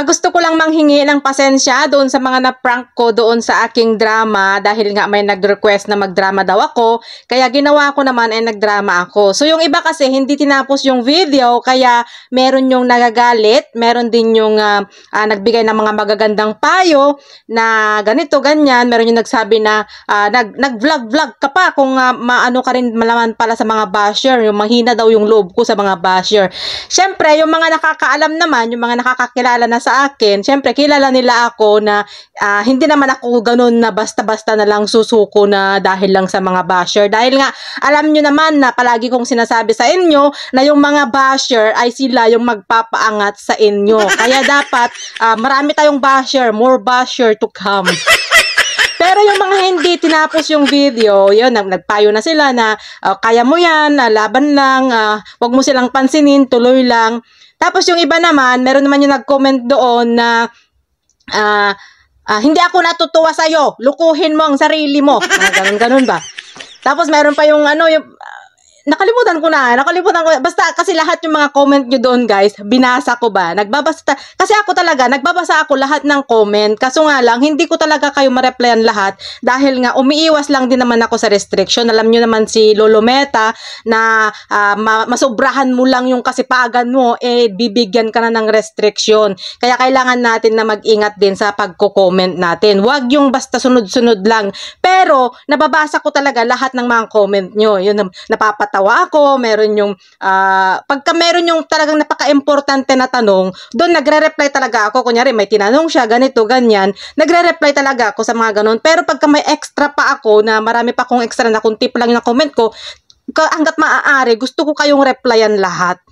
Gusto ko lang manghingi ng pasensya doon sa mga na-prank ko doon sa aking drama dahil nga may nag-request na magdrama daw ako. Kaya ginawa ko naman ay nagdrama ako. So yung iba kasi hindi tinapos yung video kaya meron yung nagagalit, meron din yung nagbigay ng mga magagandang payo na ganito, ganyan. Meron yung nagsabi na nag-vlog-vlog ka pa kung maano ka rin malaman pala sa mga basher. Yung mahina daw yung loob ko sa mga basher. Siyempre, yung mga nakakaalam naman, yung mga nakakakilala na sa akin, syempre kilala nila ako na hindi naman ako ganun na basta-basta na lang susuko na dahil lang sa mga basher. Dahil nga, alam nyo naman na palagi kong sinasabi sa inyo na yung mga basher ay sila yung magpapaangat sa inyo. Kaya dapat marami tayong basher, more basher to come. Pero yung mga hindi tinapos yung video, yun, nagpayo na sila na kaya mo yan, laban lang, wag mo silang pansinin, tuloy lang. Tapos yung iba naman, meron naman yung nag-comment doon na hindi ako natutuwa sa'yo, lukuhin mo ang sarili mo. Ganun ba? Tapos meron pa yung nakalimutan ko. Basta kasi lahat yung mga comment nyo doon guys, binasa ko ba? Kasi ako talaga, nagbabasa ako lahat ng comment. Kaso nga lang, hindi ko talaga kayo ma-replyan lahat dahil nga umiiwas lang din naman ako sa restriction. Alam nyo naman si Lolo Meta na masobrahan mo lang yung kasipagan mo, bibigyan ka na ng restriction. Kaya kailangan natin na mag-ingat din sa pagko-comment natin. Huwag yung basta sunod-sunod lang. Pero, nababasa ko talaga lahat ng mga comment nyo. Yun, napapatawa ako, meron yung, pagka meron yung talagang napaka-importante na tanong, doon nagre-reply talaga ako. Kunyari, may tinanong siya, ganito, ganyan, nagre-reply talaga ako sa mga ganun. Pero pagka may extra pa ako, na marami pa akong extra na kung tip lang yung comment ko, hanggat maaari, gusto ko kayong replyan lahat.